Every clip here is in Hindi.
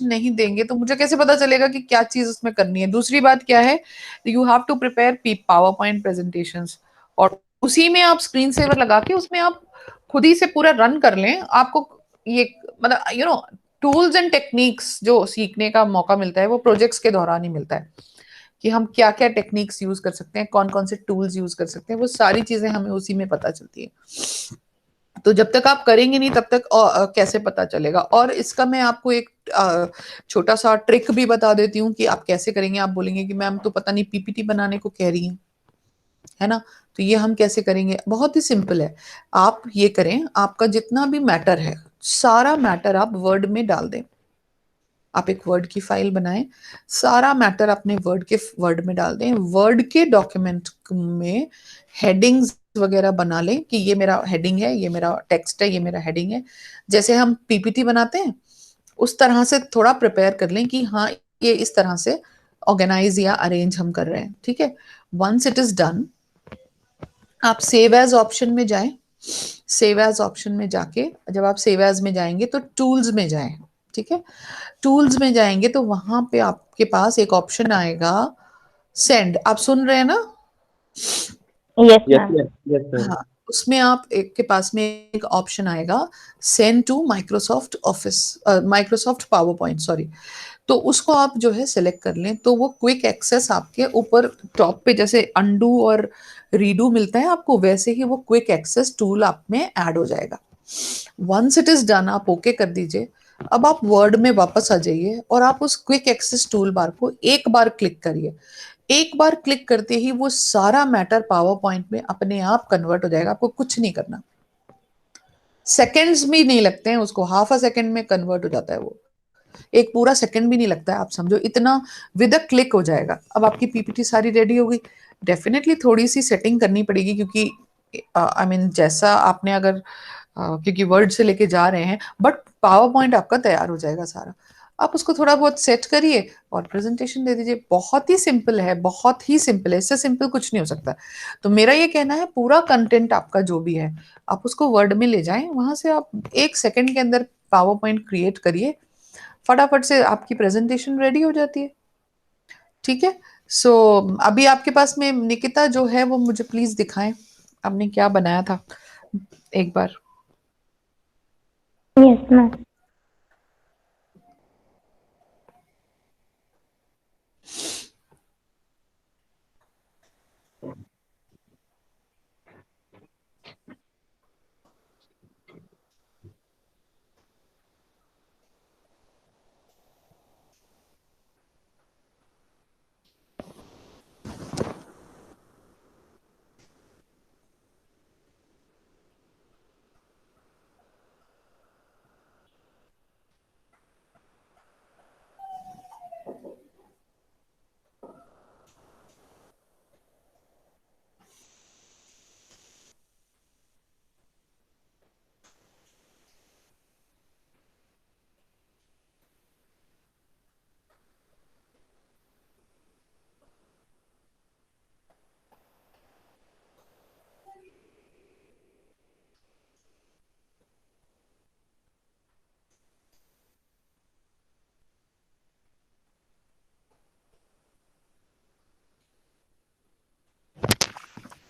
नहीं देंगे तो मुझे कैसे पता चलेगा कि क्या चीज उसमें करनी है। दूसरी बात क्या है, you have to prepare PowerPoint presentations, और उसी में आप स्क्रीन सेवर लगा के उसमें आप खुद ही से पूरा रन कर लें। आपको ये मतलब टूल्स एंड टेक्निक्स जो सीखने का मौका मिलता है वो प्रोजेक्ट्स के दौरान ही मिलता है, कि हम क्या क्या टेक्निक्स यूज कर सकते हैं, कौन कौन से टूल्स यूज कर सकते हैं, वो सारी चीजें हमें उसी में पता चलती है। तो जब तक आप करेंगे नहीं तब तक कैसे पता चलेगा। और इसका मैं आपको एक छोटा सा ट्रिक भी बता देती हूँ कि आप कैसे करेंगे। आप बोलेंगे कि मैम तो पता नहीं पीपीटी बनाने को कह रही है ना, तो ये हम कैसे करेंगे। बहुत ही सिंपल है। आप ये करें, आपका जितना भी मैटर है सारा मैटर आप वर्ड में डाल दें। आप एक वर्ड की फाइल बनाएं, सारा मैटर अपने वर्ड में डाल दें। वर्ड के डॉक्यूमेंट में हेडिंग्स वगैरह बना लें कि ये मेरा हेडिंग है, ये मेरा टेक्स्ट है, ये मेरा हेडिंग है। जैसे हम पीपीटी बनाते हैं उस तरह से थोड़ा प्रिपेयर कर लें कि हाँ ये इस तरह से ऑर्गेनाइज या अरेंज हम कर रहे हैं। ठीक है, वंस इट इज डन, आप सेव एज ऑप्शन में जाएं। सेव एज ऑप्शन में जाके जब आप सेव एज में जाएंगे तो टूल्स में जाएं। ठीक है, टूल्स में जाएंगे तो वहां पे आपके पास एक ऑप्शन आएगा सेंड। आप सुन रहे हैं ना? Yes yes ma'am. Ma'am, yes ma'am. हाँ, उसमें आप एक के पास में एक ऑप्शन आएगा send to Microsoft Office, Microsoft PowerPoint, sorry. तो उसको आप जो है सिलेक्ट कर लें तो वो क्विक एक्सेस आपके ऊपर टॉप पे जैसे अंडू और रीडू मिलता है आपको, वैसे ही वो क्विक एक्सेस टूल आप में ऐड हो जाएगा। वंस इट इज डन आप ओके कर दीजिए। अब आप वर्ड में वापस आ जाइए और आप उस क्विक एक्सेस टूल बार को एक बार क्लिक करिए। एक बार क्लिक करते ही वो सारा मैटर पावर पॉइंट में अपने आप कन्वर्ट हो जाएगा, आपको कुछ नहीं करना। सेकेंड्स भी नहीं लगते हैं उसको, हाफ अ सेकेंड में कन्वर्ट हो जाता है वो। एक पूरा सेकंड भी नहीं लगता है, आप समझो इतना विद अ क्लिक हो जाएगा। अब आपकी पीपीटी सारी रेडी हो गई। डेफिनेटली थोड़ी सी सेटिंग करनी पड़ेगी क्योंकि आई मीन जैसा आपने अगर क्योंकि वर्ड से लेके जा रहे हैं, बट पावर पॉइंट आपका तैयार हो जाएगा सारा। आप उसको थोड़ा बहुत सेट करिए और प्रेजेंटेशन दे दीजिए। बहुत ही सिंपल है, बहुत ही सिंपल है, इससे सिंपल कुछ नहीं हो सकता। तो मेरा ये कहना है पूरा कंटेंट आपका जो भी है आप उसको वर्ड में ले जाएं, वहां से आप एक सेकंड के अंदर पावर पॉइंट क्रिएट करिए, फटाफट से आपकी प्रेजेंटेशन रेडी हो जाती है। ठीक है, सो अभी आपके पास में निकिता जो है वो मुझे प्लीज दिखाएं आपने क्या बनाया था एक बार। Yes ma'am.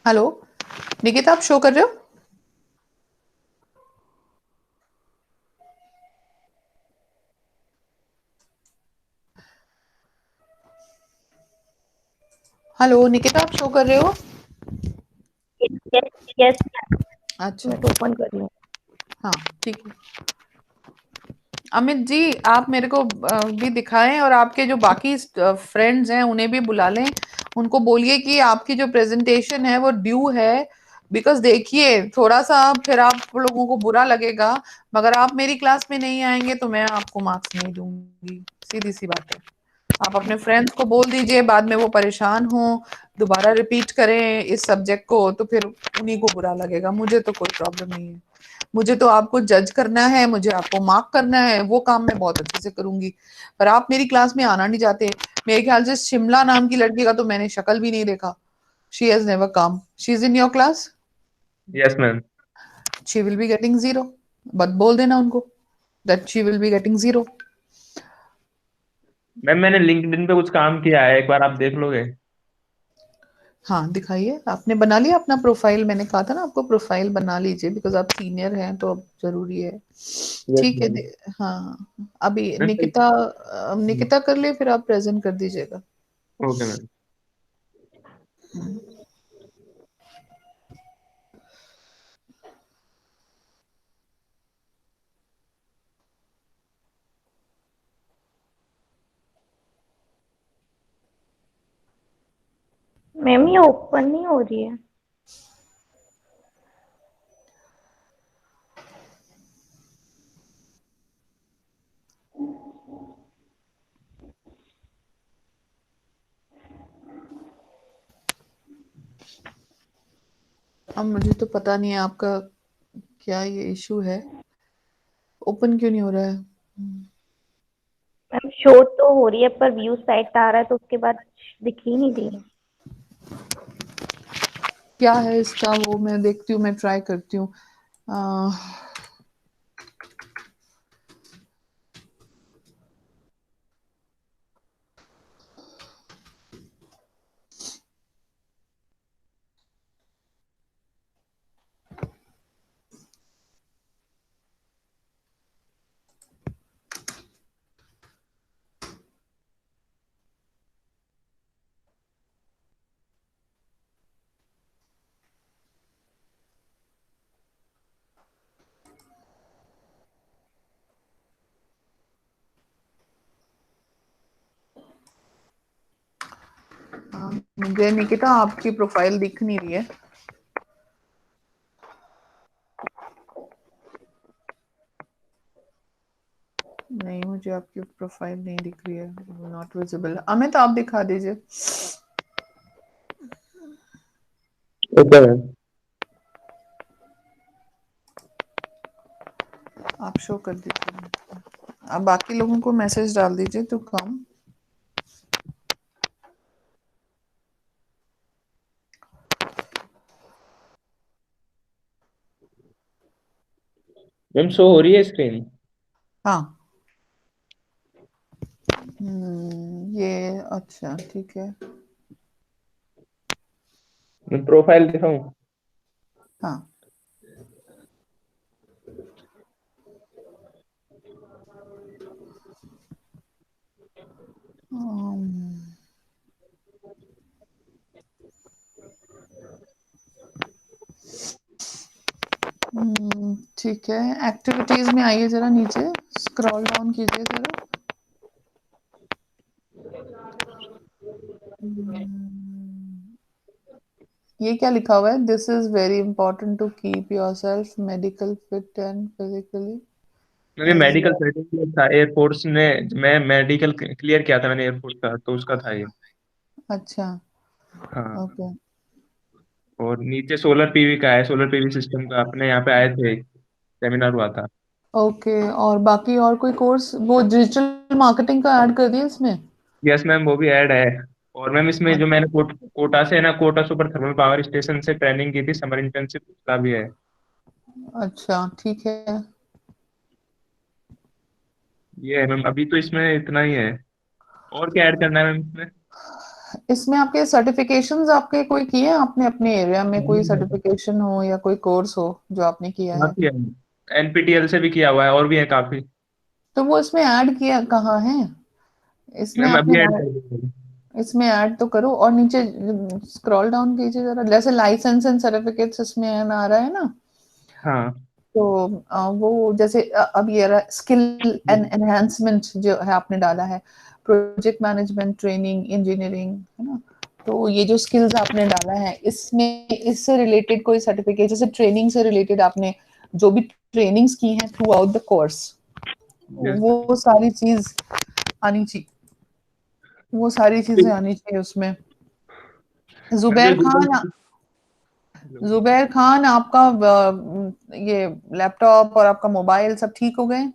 हेलो निकिता, आप शो कर रहे हो? हेलो निकिता, आप शो कर रहे हो? यस यस मैम, अच्छा, मैं तो ओपन कर रही हूँ। हाँ ठीक है। अमित जी आप मेरे को भी दिखाएं और आपके जो बाकी फ्रेंड्स हैं उन्हें भी बुला लें। उनको बोलिए कि आपकी जो प्रेजेंटेशन है वो ड्यू है। बिकॉज देखिए थोड़ा सा फिर आप लोगों को बुरा लगेगा, मगर आप मेरी क्लास में नहीं आएंगे तो मैं आपको मार्क्स नहीं दूंगी, सीधी सी बात है। आप अपने फ्रेंड्स को बोल दीजिए, बाद में वो परेशान हो, दोबारा रिपीट करें इस सब्जेक्ट को तो फिर उन्हीं को बुरा लगेगा। मुझे तो कोई प्रॉब्लम नहीं है, मुझे तो आपको जज करना है, मुझे आपको मार्क करना है, वो काम मैं बहुत अच्छे से करूंगी। पर आप मेरी क्लास में आना नहीं चाहते। मेरे ख्याल से शिमला नाम की लड़की का तो मैंने शक्ल भी नहीं देखा। She has never come. She is in your class, yes ma'am. She will be getting zero. But बोल देना उनको that she will be getting zero. Ma'am मैंने लिंक्डइन पे कुछ काम किया है, एक बार आप देख लोगे? हाँ दिखाइए, आपने बना लिया अपना प्रोफाइल? मैंने कहा था ना आपको प्रोफाइल बना लीजिए, बिकॉज आप सीनियर हैं तो अब जरूरी है। यस ठीक है मैम। हाँ, अभी मैम निकिता, निकिता कर ले, फिर आप प्रेजेंट कर दीजिएगा। Okay ma'am. मैम ये ओपन नहीं हो रही है। अब मुझे तो पता नहीं है आपका क्या ये इशू है, ओपन क्यों नहीं हो रहा है? मैम शो तो हो रही है पर व्यू साइट आ रहा है तो उसके बाद दिख ही नहीं रही है। क्या है इसका, वो मैं देखती हूँ, मैं ट्राई करती हूँ। अ, मुझे निकिता आपकी प्रोफाइल दिख नहीं रही है। नहीं, मुझे आपकी प्रोफाइल नहीं दिख रही है, नॉट विजिबल। अमित आप दिखा दीजिए। Okay ma'am. आप शो कर दीजिए, आप बाकी लोगों को मैसेज डाल दीजिए टू कम। मैम शो हो रही है स्क्रीन? हाँ, ये अच्छा ठीक है। मैं प्रोफाइल दिखाऊं? हाँ, ठीक है, एक्टिविटीज में आइए, जरा नीचे स्क्रॉल डाउन कीजिए जरा। ये क्या लिखा हुआ है? This is very important to keep yourself medical fit and physically मैंने एज मेडिकल वेल। सर्टिफिकेट था एयरफोर्स ने। मैं मेडिकल क्लियर किया था मैंने एयरफोर्स का, तो उसका था ये। अच्छा, हाँ। ओके और नीचे सोलर पीवी का है, सोलर पीवी सिस्टम का अपने यहाँ पे आए थे, सेमिनार हुआ था। ओके। और बाकी और कोई कोर्स, वो डिजिटल मार्केटिंग का ऐड कर दिया इसमें? यस मैम, वो भी ऐड है। और मैम इसमें जो मैंने कोटा से ना, Kota super thermal power station से ट्रेनिंग की थी, समर इंटर्नशिप, उसका भी है। अच्छा ठीक है। ये है मैम, अभी तो इसमें इतना ही है। और क्या ऐड करना है मैम इसमें? इसमें आपके सर्टिफिकेशंस आपके कोई किए हैं आपने अपने एरिया में? कोई सर्टिफिकेशन हो या कोई कोर्स हो जो आपने किया हाँ है? किया है, एनपीटीएल से भी किया हुआ है, और भी है काफी। तो वो इसमें ऐड किया कहाँ है? इसमें मैम आपने अभी ऐड ऐड, कर देंगे। इसमें ऐड तो करो, और नीचे स्क्रॉल डाउन कीजिए जरा, जैसे लाइसेंस एंड सर्टिफिकेट्स इसमें आ रहा है ना, हाँ। तो वो जैसे अब ये रहा स्किल एंड एनहांसमेंट जो है आपने डाला है, प्रोजेक्ट मैनेजमेंट, ट्रेनिंग, इंजीनियरिंग, है ना? तो ये जो स्किल्स आपने डाला है, इसमें इससे रिलेटेड कोई सर्टिफिकेट, जैसे ट्रेनिंग से रिलेटेड आपने जो भी ट्रेनिंग्स की हैं through out the course, yes वो सारी चीज आनी चाहिए, वो सारी चीजें आनी चाहिए उसमें। मैम ये जुबैर गूगल। खान, जुबैर खान आपका ये लैपटॉप और आपका मोबाइल सब ठीक हो गए?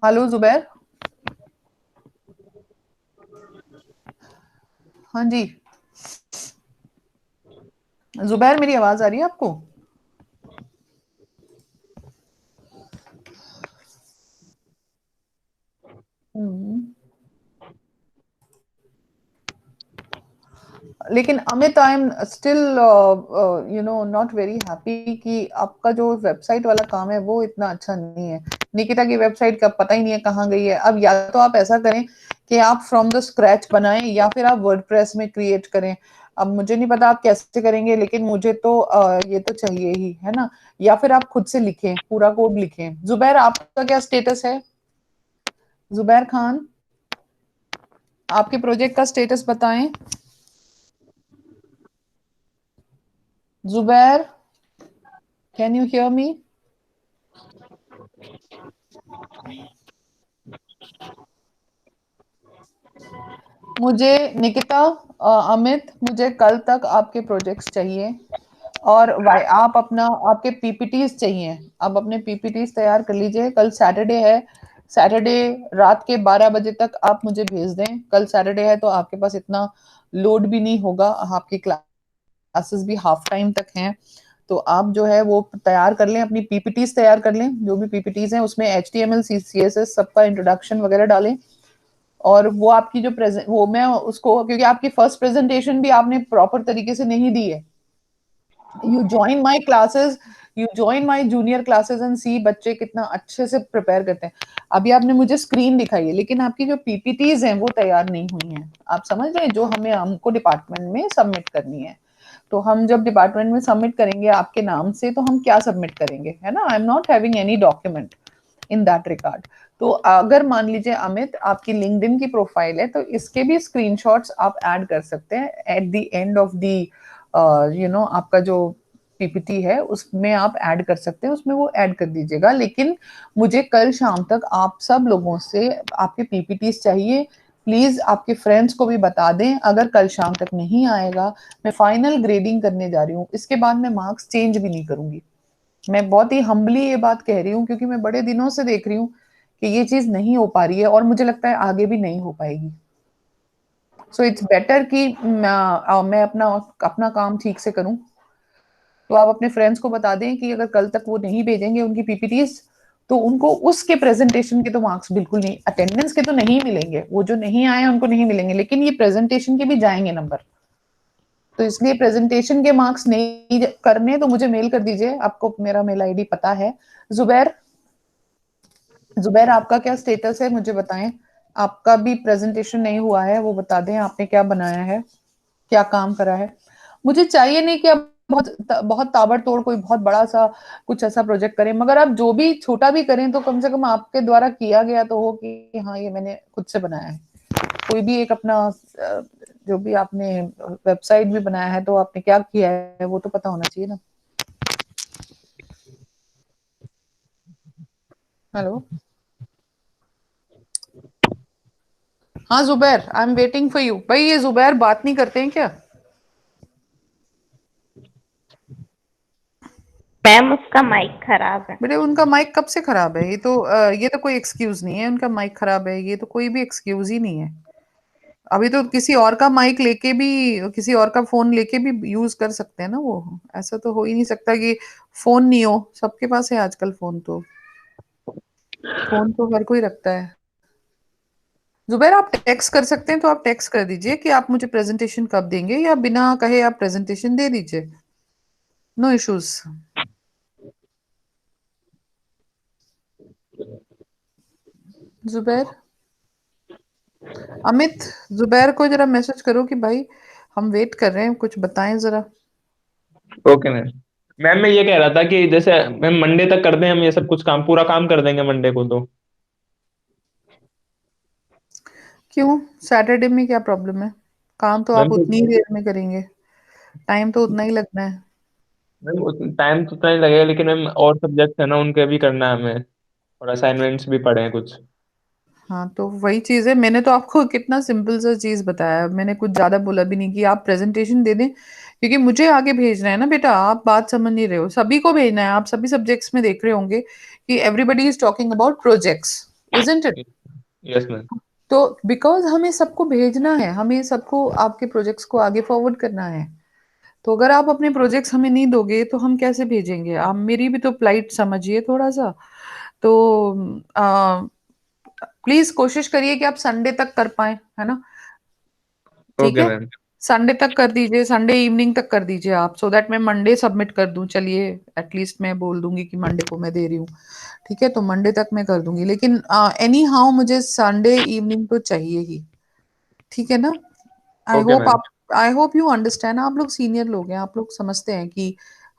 हेलो जुबैर। हाँ जी, जुबैर मेरी आवाज आ रही है आपको? हम्म। लेकिन Amit, I am still not very happy कि आपका जो वेबसाइट वाला काम है वो इतना अच्छा नहीं है। निकिता की वेबसाइट का पता ही नहीं है कहाँ गई है। अब या तो आप ऐसा करें कि आप फ्रॉम द स्क्रैच बनाएं, या फिर आप वर्डप्रेस में क्रिएट करें। अब मुझे नहीं पता आप कैसे करेंगे, लेकिन मुझे तो ये तो चाहिए ही है ना। या फिर आप खुद से लिखें, पूरा कोड लिखें। जुबैर, आपका क्या स्टेटस है? जुबैर खान, आपके प्रोजेक्ट का स्टेटस बताएं। Zubair, can you hear me? मुझे निकिता, अमित, मुझे कल तक आपके प्रोजेक्ट्स चाहिए। और आप अपना, आपके पीपीटीज चाहिए। आप अपने पीपीटीज तैयार कर लीजिए। कल सैटरडे है। सैटरडे रात के 12 बजे तक आप मुझे भेज दें। कल सैटरडे है तो आपके पास इतना लोड भी नहीं होगा, आपकी क्लासेस भी हाफ टाइम तक हैं। तो आप जो है वो तैयार कर लें, अपनी पीपीटीज तैयार कर लें। जो भी पीपीटीज हैं उसमें HTML CSS सबका इंट्रोडक्शन वगैरह डालें। और वो आपकी जो प्रेजेंट, वो मैं उसको, क्योंकि आपकी फर्स्ट प्रेजेंटेशन भी आपने प्रॉपर तरीके से नहीं दी है। You join my classes, you join my junior classes and see बच्चे कितना अच्छे से प्रिपेयर करते हैं। अभी आपने मुझे स्क्रीन दिखाई है, लेकिन आपकी जो पीपीटीज हैं वो तैयार नहीं हुई हैं। आप समझ रहे हैं, जो हमें हमको डिपार्टमेंट में सबमिट करनी है। तो हम जब डिपार्टमेंट में सबमिट करेंगे आपके नाम से, तो हम क्या सबमिट करेंगे, है ना। I am not having any document in that regard. तो अगर मान लीजिए अमित, आपकी लिंक्डइन की प्रोफाइल है, तो इसके भी स्क्रीनशॉट्स आप ऐड कर सकते हैं at the end of the आपका जो पीपीटी है उसमें आप ऐड कर सकते हैं, उसमें वो ऐड कर दीजिएगा। लेकिन मुझे कल शाम तक आप सब लोगों से आपके पीपीटीज चाहिए। प्लीज आपके फ्रेंड्स को भी बता दें। अगर कल शाम तक नहीं आएगा, मैं फाइनल ग्रेडिंग करने जा रही हूँ। इसके बाद मैं मार्क्स चेंज भी नहीं करूंगी। मैं बहुत ही हम्बली ये बात कह रही हूँ, क्योंकि मैं बड़े दिनों से देख रही हूँ कि ये चीज नहीं हो पा रही है, और मुझे लगता है आगे भी नहीं हो पाएगी। सो इट्स बेटर कि मैं अपना अपना काम ठीक से करूं। तो आप अपने फ्रेंड्स को बता दें कि अगर कल तक वो नहीं भेजेंगे उनकी पीपीटीज, तो उनको उसके प्रेजेंटेशन के तो मार्क्स बिल्कुल नहीं, अटेंडेंस के तो नहीं मिलेंगे। वो जो नहीं आए उनको नहीं मिलेंगे, लेकिन ये प्रेजेंटेशन के भी जाएंगे नंबर। तो इसलिए प्रेजेंटेशन के मार्क्स नहीं करने, तो मुझे मेल कर दीजिए। आपको मेरा मेल आईडी पता है। जुबैर, जुबैर आपका क्या स्टेटस है मुझे बताएं। आपका भी प्रेजेंटेशन नहीं हुआ है, वो बता दें आपने क्या बनाया है, क्या काम करा है। मुझे चाहिए नहीं कि आप बहुत बहुत ताबड़तोड़ कोई बहुत बड़ा सा कुछ ऐसा प्रोजेक्ट करें, मगर आप जो भी छोटा भी करें तो कम से कम आपके द्वारा किया गया तो हो कि हाँ ये मैंने खुद से बनाया है। कोई भी एक अपना जो भी आपने वेबसाइट भी बनाया है तो आपने क्या किया है वो तो पता होना चाहिए ना। हेलो, हाँ Zubair, I am waiting for you. भाई ये जुबैर बात नहीं करते हैं क्या? मैम उसका माइक खराब है। बेटे उनका माइक कब से खराब है? ये तो कोई एक्सक्यूज नहीं है। उनका माइक खराब है, ये तो कोई भी एक्सक्यूज ही नहीं है। अभी तो किसी और का माइक लेके भी, किसी और का फोन लेके भी यूज कर सकते हैं ना वो। ऐसा तो हो ही नहीं सकता कि फोन नहीं हो। सबके पास है आजकल फोन। तो फोन तो हर कोई रखता है। जुबैर, आप टेक्स्ट कर सकते हैं तो आप टेक्स्ट कर दीजिए कि आप मुझे प्रेजेंटेशन कब देंगे, या बिना कहे आप प्रेजेंटेशन दे दीजिए। No issues. जुबैर, अमित, जुबैर को जरा मैसेज करो कि भाई हम वेट कर रहे हैं, कुछ बताएं जरा। Okay ma'am. मैम मैं ये कह रहा था कि जैसे मैम मंडे तक कर दें हम ये सब कुछ काम, पूरा काम कर देंगे मंडे को तो। क्यों, सैटरडे में क्या प्रॉब्लम है? काम तो आप मैम तो उतनी ही देर में करेंगे, टाइम तो उतना ही लगना है। मैम टाइम तो उतना ही लगेगा, लेकिन मैम और सब्जेक्ट है ना उनके भी करना है हमें, और असाइनमेंट्स भी पड़े हैं कुछ। हाँ तो वही चीज है। मैंने तो आपको कितना सिंपल सा चीज बताया, मैंने कुछ ज्यादा बोला भी नहीं कि आप प्रेजेंटेशन दे दें, क्योंकि मुझे आगे भेजना है ना बेटा। आप बात समझ नहीं रहे हो, सभी को भेजना है। आप सभी सब्जेक्ट्स में देख रहे होंगे कि everybody is talking about projects, isn't it? Yes ma'am. तो बिकॉज हमें सबको भेजना है, हमें सबको आपके प्रोजेक्ट्स को आगे फॉरवर्ड करना है। तो अगर आप अपने प्रोजेक्ट्स हमें नहीं दोगे तो हम कैसे भेजेंगे? आप मेरी भी तो प्लाइट समझिए थोड़ा सा। तो प्लीज कोशिश करिए कि आप संडे तक कर पाए, है ना? ठीक ओके है, मैम। संडे तक कर दीजिए, संडे इवनिंग तक कर दीजिए आप, सो दैट मैं मंडे सबमिट कर दूं। चलिए, एटलीस्ट मैं बोल दूंगी कि मंडे को मैं दे रही हूँ। ठीक है, तो मंडे तक मैं कर दूंगी, लेकिन एनी हाउ मुझे संडे इवनिंग तो चाहिए ही। ठीक है ना? आई ओके होप मैम। आप आई होप यू अंडरस्टैंड। आप लोग सीनियर लोग हैं, आप लोग समझते हैं कि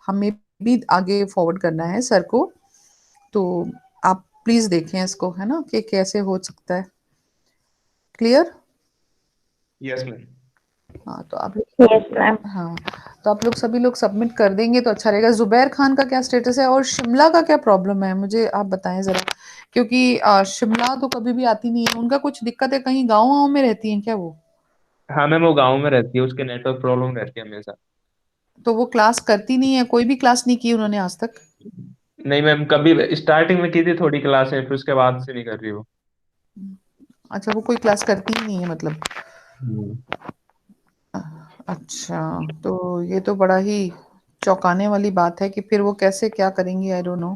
हमें भी आगे फॉरवर्ड करना है सर को। तो आप प्लीज देखें इसको, है ना, कि कैसे हो सकता है। क्लियर? Yes ma'am. हाँ, तो आप यस मैम। हाँ, तो आप लोग सभी लोग सबमिट कर देंगे तो अच्छा रहेगा। जुबैर खान का क्या स्टेटस है और शिमला का क्या प्रॉब्लम है, मुझे आप बताएं जरा, क्योंकि शिमला तो कभी भी आती नहीं है। उनका कुछ दिक्कत है, कहीं गाँव में रहती हैं क्या वो? हाँ मैम, वो गाँव में रहती है, उसके नेटवर्क प्रॉब्लम रहती है हमेशा। तो वो क्लास करती नहीं है, कोई भी क्लास नहीं की उन्होंने आज तक? नहीं मैम, कभी स्टार्टिंग में की थी थोड़ी क्लासें, फिर उसके बाद से नहीं कर रही वो। अच्छा, वो कोई क्लास करती ही नहीं है मतलब? हम्म। अच्छा, तो ये तो बड़ा ही चौंकाने वाली बात है कि फिर वो कैसे क्या करेंगी। आई डोंट नो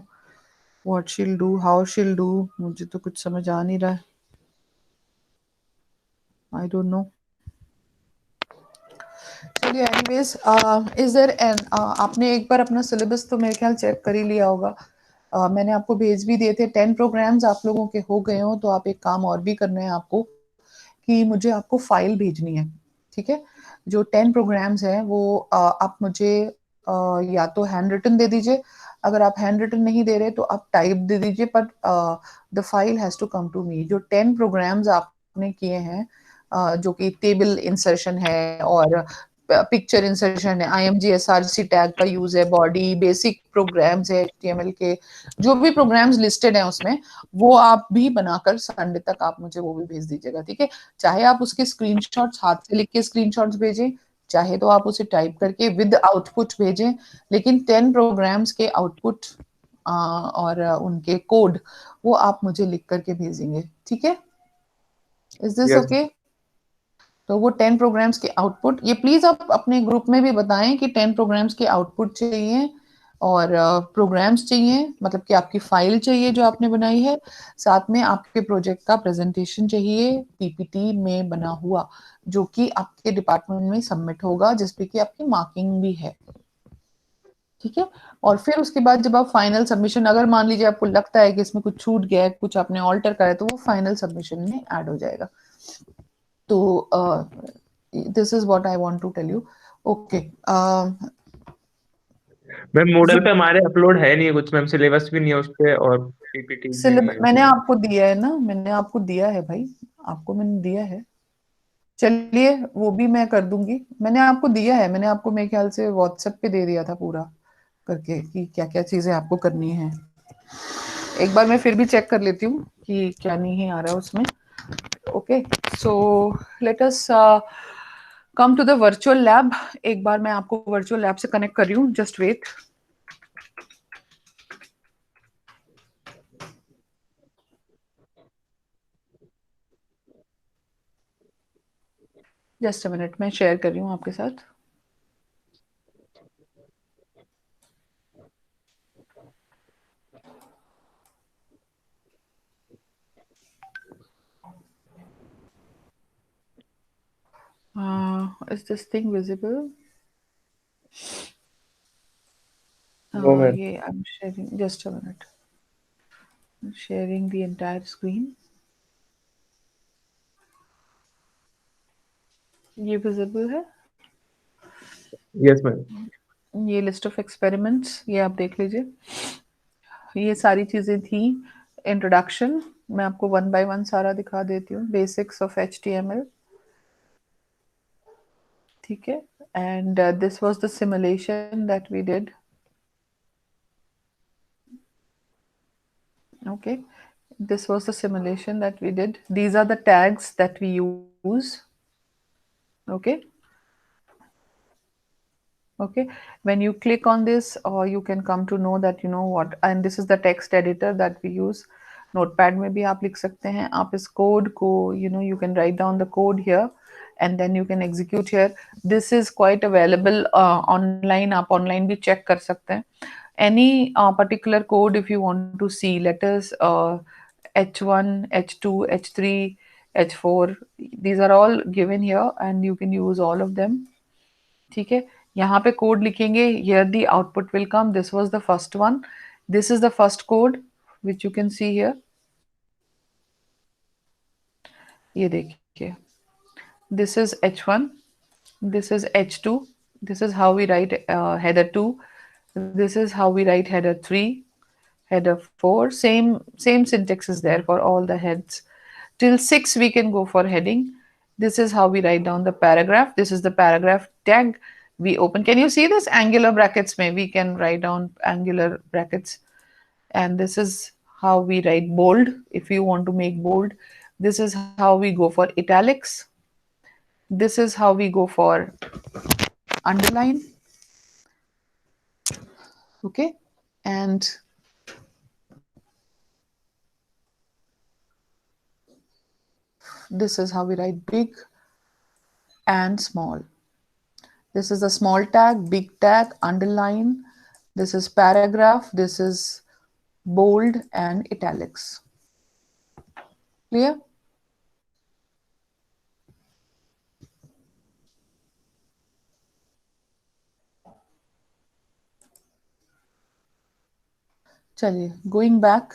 व्हाट शील डू, हाउ शील डू, मुझे तो कुछ समझ आ नहीं रहा है। I don't know. चलिए, एनीवेज, इज देयर एन आपने एक बार अपना सिलेबस तो मेरे ख्याल चेक कर ही लिया होगा। मैंने आपको भेज भी दिए थे। 10 प्रोग्राम्स आप लोगों के हो गए हो तो आप एक काम और भी करना है आपको, कि मुझे आपको फाइल भेजनी है। ठीक है, जो 10 प्रोग्राम्स हैं वो आप मुझे या तो हैंड रिटन दे दीजिए। अगर आप हैंड रिटन नहीं दे रहे तो आप टाइप दे दीजिए, पर the file has to come to me. जो 10 प्रोग्राम्स आपने किए हैं, जो कि टेबल इंसर्शन है और पिक्चर इंसर्शन है, IMG SRC टैग का यूज है, बॉडी बेसिक प्रोग्राम्स है HTML के, जो भी प्रोग्राम्स लिस्टेड हैं उसमें, वो आप भी बनाकर संडे तक आप मुझे वो भी भेज दीजिएगा। ठीक है, चाहे आप उसके स्क्रीनशॉट्स हाथ से लिख के स्क्रीनशॉट्स भेजें, चाहे तो आप उसे टाइप करके विद आउटपुट भेजें, लेकिन 10 प्रोग्राम्स के आउटपुट और उनके कोड वो आप मुझे लिख करके भेजेंगे। ठीक है, इज दिस यस। ओके? तो वो 10 प्रोग्राम्स के आउटपुट, ये प्लीज आप अपने ग्रुप में भी बताएं कि 10 प्रोग्राम्स के आउटपुट चाहिए और प्रोग्राम्स चाहिए, मतलब कि आपकी फाइल चाहिए जो आपने बनाई है, साथ में आपके प्रोजेक्ट का प्रेजेंटेशन चाहिए PPT में बना हुआ, जो कि आपके डिपार्टमेंट में सबमिट होगा, जिसपे कि आपकी मार्किंग भी है। ठीक है, और फिर उसके बाद जब आप फाइनल सबमिशन, अगर मान लीजिए आपको लगता है कि इसमें कुछ छूट गया है, कुछ आपने ऑल्टर करा है, तो वो फाइनल सबमिशन में ऐड हो जाएगा। तो this is what I want to tell you. Okay, ma'am Moodle पे हमारे अपलोड है नहीं कुछ मैम, सिलेबस भी नहीं है उस पे और पीपीटी भी नहीं सिलेबस है। मैंने आपको दिया है ना, मैंने आपको दिया है भाई, आपको मैंने दिया है। चलिए, वो भी मैं कर दूंगी, मैंने आपको दिया है, मैंने आपको मेरे ख्याल से व्हाट्सएप पे दे दिया था पूरा करके कि क्या क्या चीजें आपको करनी है। एक बार मैं फिर भी चेक कर लेती हूँ कि क्या नहीं आ रहा है उसमें। Okay, so let us come to the virtual lab. एक बार मैं आपको वर्चुअल लैब से कनेक्ट कर रही हूँ, just wait. Just a minute, मैं शेयर कर रही हूँ आपके साथ। Is this thing visible? No ma'am. Yeah, I'm sharing. Just a minute. I'm sharing the entire screen. ये visible है? Yes ma'am. ये लिस्ट ऑफ एक्सपेरिमेंट्स, ये आप देख लीजिए। ये सारी चीजें थी। इंट्रोडक्शन, मैं आपको वन बाय वन सारा दिखा देती हूँ। बेसिक्स ऑफ HTML, ठीक है, and this was the simulation that we did. Okay, this was the simulation that we did. These are the tags that we use. Okay, okay, when you click on this, or you can come to know that you know what, and this is the text editor that we use. Notepad में भी आप लिख सकते हैं। आप इस कोड को, you can write down the code here and then you can execute here. This is quite available online, आप online भी check कर सकते हैं। Any particular code if you want to see, let us H1, H2, H3, H4. These are all given here and you can use all of them. ठीक है, यहाँ पे कोड लिखेंगे, here the output will come. This was the first one. This is the first code which you can see here. ये देखिए, this is H1, this is H2, this is how we write header 2, this is how we write header 3, header 4. Same syntax is there for all the heads. Till 6 we can go for heading. This is how we write down the paragraph. This is the paragraph tag. We open, can you see this angular brackets? Maybe we can write down angular brackets. And this is how we write bold if you want to make bold. This is how we go for italics. This is how we go for underline. Okay, and this is how we write big and small. This is a small tag, big tag, underline. This is paragraph. This is bold and italics. Clear? चलिए, going back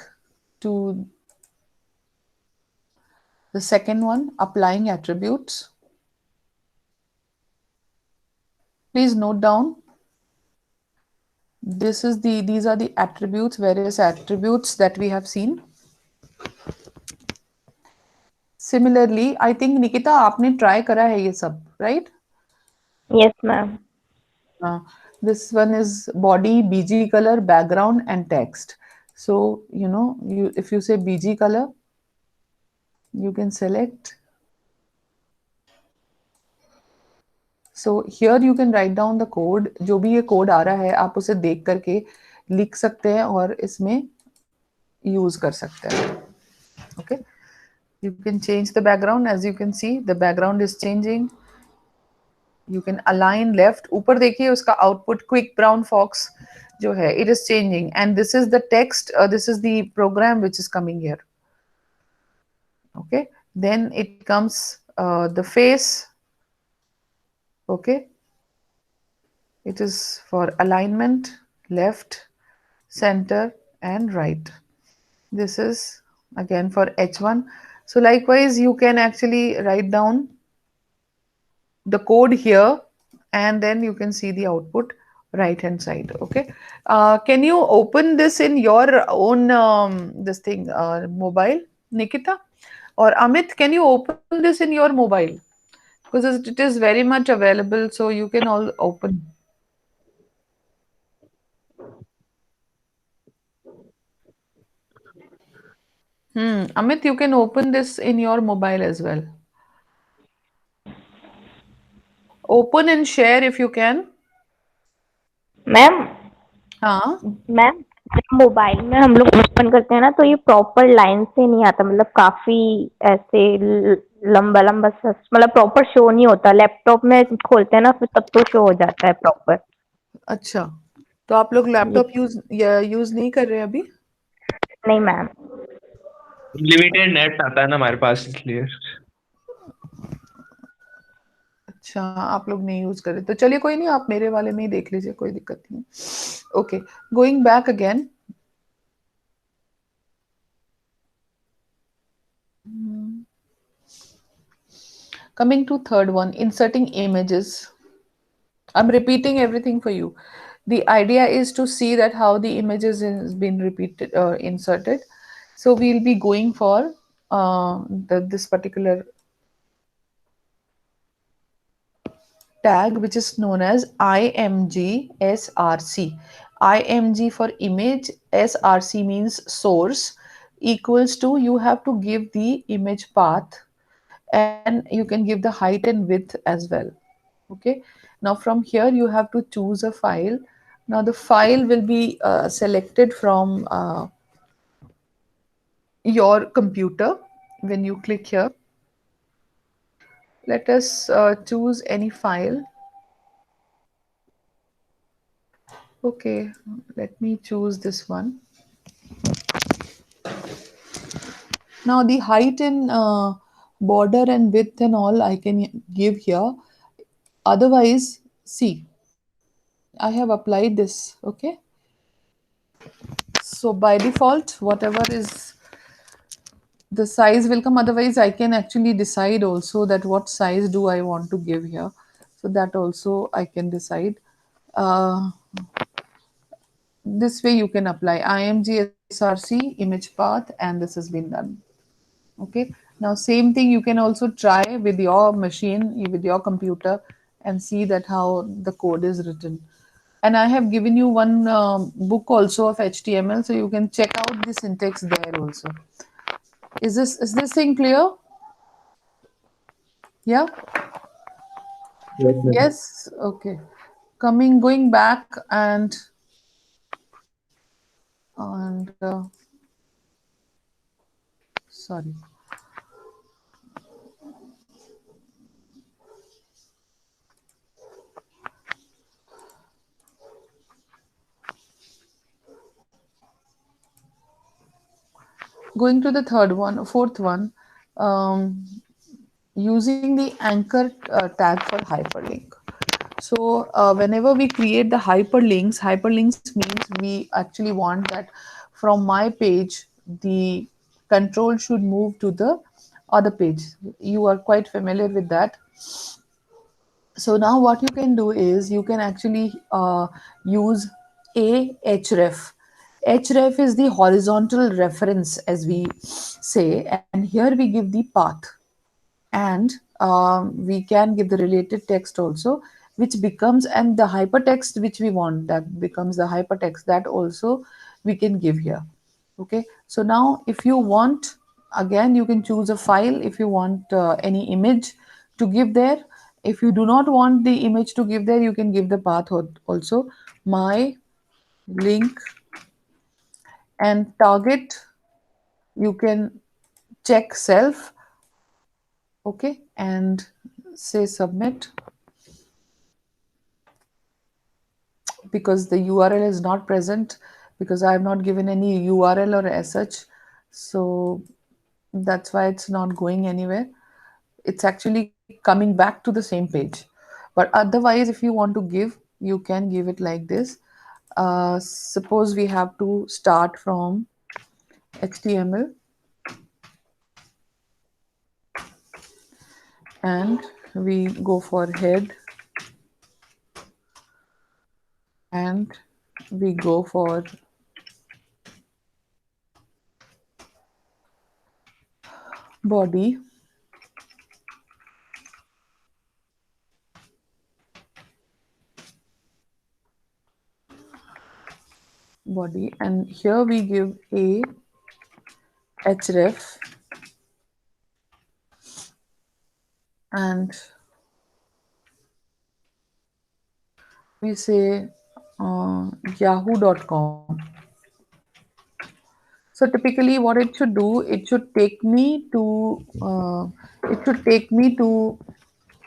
to the second one, applying attributes. Please note down. These are the attributes, various attributes that we have seen. Similarly, I think Nikita, आपने try करा है ये सब, right? Yes, ma'am. This one is body, BG color, background, and text. So, if you say BG color, you can select. So here you can write down the code. जो भी ये code आ रहा है, आप उसे देख करके लिख सकते हैं और इसमें use कर सकते हैं. Okay. You can change the background. As you can see, the background is changing. You can align left. ऊपर देखिए उसका output quick brown fox जो है, it is changing. And this is the text. This is the program which is coming here. Okay. Then it comes the face. Okay. It is for alignment, left, center, and right. This is again for H1. So likewise, you can actually write down the code here and then you can see the output right hand side. Okay. Can you open this in your own this thing mobile, Nikita? Or Amit, can you open this in your mobile? Because it is very much available, so you can all open. Amit, you can open this in your mobile as well. Open and share if you can. Ma'am हाँ, मैम जब मोबाइल में हम लोग ओपन करते हैं ना तो ये प्रॉपर लाइन से नहीं आता, मतलब काफी ऐसे लंबा लंबा मतलब प्रॉपर शो नहीं होता. लैपटॉप में खोलते हैं ना फिर तब तो शो हो जाता है प्रॉपर. अच्छा. तो आप लोग लैपटॉप यूज नहीं कर रहे हैं अभी? नहीं मैम. लिमिटेड नेट आता है ना हमारे पास, इसलिए. अच्छा, आप लोग नहीं यूज कर रहे तो चलिए कोई नहीं, आप मेरे वाले में ही देख लीजिए, कोई दिक्कत नहीं. Okay, going back again. Coming to third one, inserting images. I'm repeating everything for you. The idea is to see that how the images has been repeated inserted. So we'll be going for this particular tag which is known as img src. Img for image, src means source, equals to, you have to give the image path and you can give the height and width as well. Okay, now from here you have to choose a file. Now the file will be selected from your computer when you click here. Let us choose any file. Okay, let me choose this one. Now the height and border and width and all I can give here. Otherwise, see, I have applied this, okay? So by default, whatever is the size will come. Otherwise, I can actually decide also that what size do I want to give here. So that also I can decide. Uh, this way you can apply IMG SRC image path, and this has been done. Okay. Now same thing you can also try with your machine, with your computer, and see that how the code is written. And I have given you one book also of HTML, so you can check out the syntax there also. Is this thing clear? Yeah. Yes, ma'am. Yes. Okay. Going back and sorry. Going to the third one, fourth one, um, using the anchor tag for hyperlink. So whenever we create the hyperlinks means we actually want that from my page, the control should move to the other page. You are quite familiar with that. So now what you can do is you can actually use a href. Href is the horizontal reference, as we say, and here we give the path, and we can give the related text also, which becomes, and the hypertext which we want, that becomes the hypertext, that also we can give here. Okay, so now if you want, again you can choose a file. If you want any image to give there, if you do not want the image to give there, you can give the path also. My link and target, you can check self. Okay, and say submit, because the URL is not present, because I have not given any URL or as such. So that's why it's not going anywhere. It's actually coming back to the same page. But otherwise, if you want to give, you can give it like this. Suppose we have to start from HTML, and we go for head, and we go for body, and here we give a href, and we say yahoo.com. So typically what it should do, it should take me to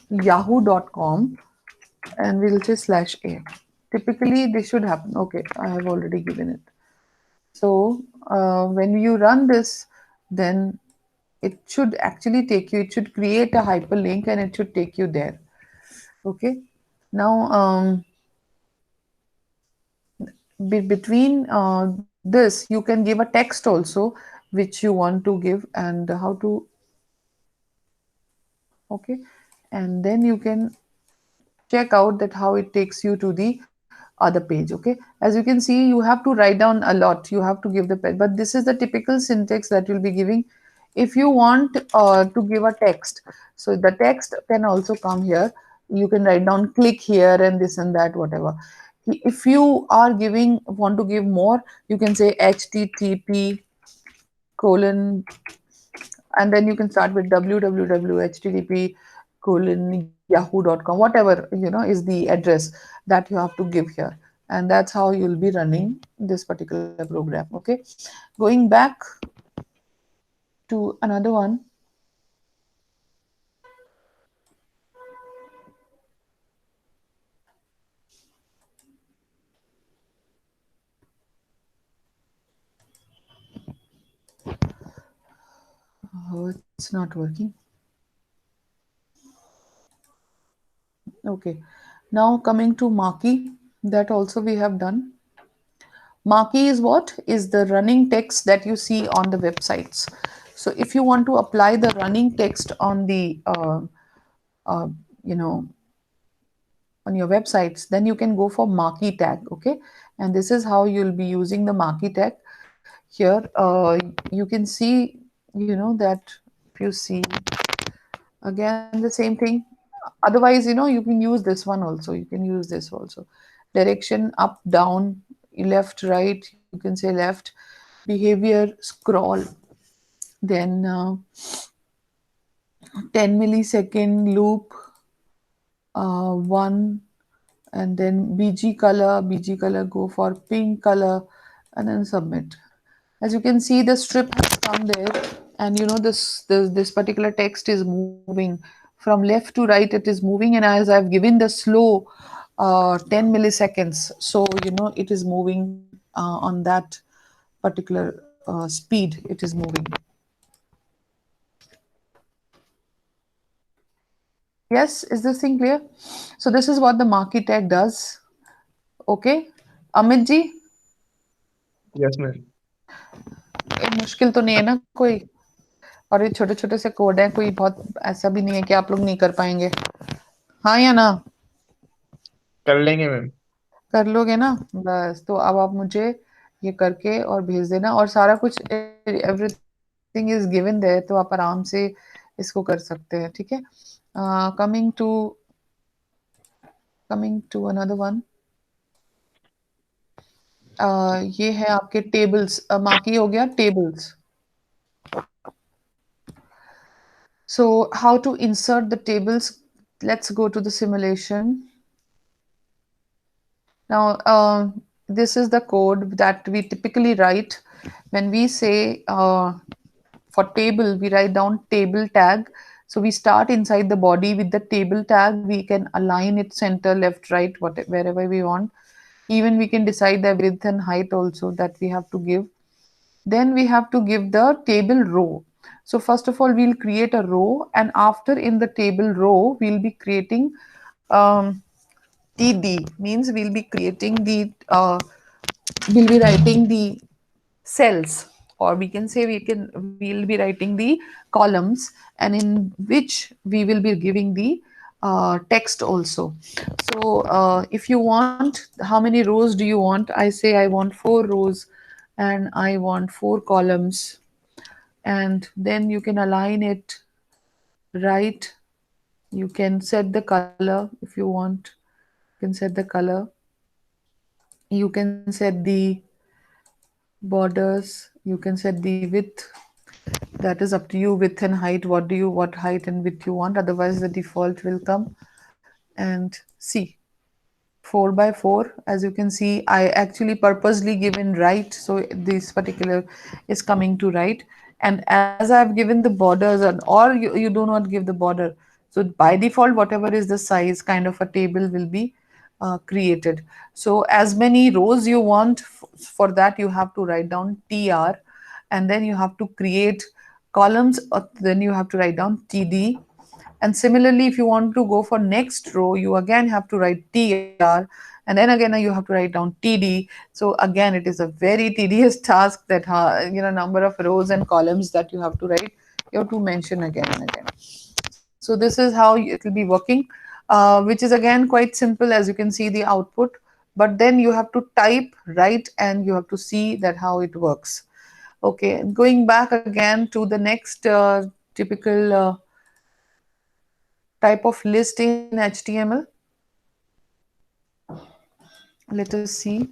yahoo.com, and we'll say /a. Typically this should happen. Okay, I have already given it. So when you run this, then it should actually take you, it should create a hyperlink and it should take you there. Okay. Now between this, you can give a text also which you want to give, and how to, okay, and then you can check out that how it takes you to the other page. Okay, as you can see, you have to write down a lot, you have to give the page, but this is the typical syntax that you'll be giving. If you want to give a text, so the text can also come here. You can write down click here and this and that, whatever. If you are giving, want to give more, you can say http colon, and then you can start with www http colon yahoo.com, whatever is the address that you have to give here, and that's how you'll be running this particular program. Okay, going back to another one. Oh, it's not working. Okay. Now coming to Marquee, that also we have done. Marquee is what? Is the running text that you see on the websites. So if you want to apply the running text on the, uh, you know, on your websites, then you can go for marquee tag. Okay. And this is how you'll be using the marquee tag here. You can see, that if you see again the same thing. Otherwise, you can use this one also. You can use this also. Direction up, down, left, right. You can say left. Behavior, scroll. Then 10 millisecond loop, one, and then BG color, go for pink color, and then submit. As you can see, the strip has come there, and this particular text is moving from left to right. It is moving, and as I've given the slow 10 milliseconds, so it is moving on that particular speed. It is moving. Yes, is this thing clear? So this is what the marquee tag does. Okay, Amit ji, Yes, ma'am. ये मुश्किल तो नहीं है ना कोई? और ये छोटे छोटे से कोड है, कोई बहुत ऐसा भी नहीं है कि आप लोग नहीं कर पाएंगे, हाँ या ना? कर लेंगे मैम। कर लोगे ना? बस तो अब आप मुझे ये करके और भेज देना, और सारा कुछ एवरीथिंग इज गिवन देयर, तो आप आराम से इसको कर सकते हैं, ठीक है? Coming to another one. ये है आपके टेबल्स। मार्की हो गया tables. So how to insert the tables? Let's go to the simulation. Now, this is the code that we typically write when we say for table, we write down table tag. So we start inside the body with the table tag. We can align it center, left, right, wherever we want. Even we can decide the width and height also that we have to give. Then we have to give the table row. So first of all, we'll create a row, and after in the table row, we'll be creating TD, means we'll be writing the cells, or we can say we'll be writing the columns, and in which we will be giving the text also. So if you want, how many rows do you want? I say I want 4 rows, and I want 4 columns, and then you can align it right. You can set the color if you want. You can set the color. You can set the borders. You can set the width. That is up to you. Width and height. What height and width you want? Otherwise, the default will come. And see, 4 by 4, as you can see, I actually purposely given right, so this particular is coming to right. And as I have given the borders, or you do not give the border, so by default whatever is the size, kind of a table will be created. So as many rows you want, for that you have to write down tr, and then you have to create columns, then you have to write down td. And similarly, if you want to go for next row, you again have to write TR, and then again you have to write down TD. So again, it is a very tedious task, that number of rows and columns that you have to write. You have to mention again and again. So this is how it will be working, which is again quite simple, as you can see the output. But then you have to type, write, and you have to see that how it works. Okay, going back again to the next typical type of list in HTML. Let us see.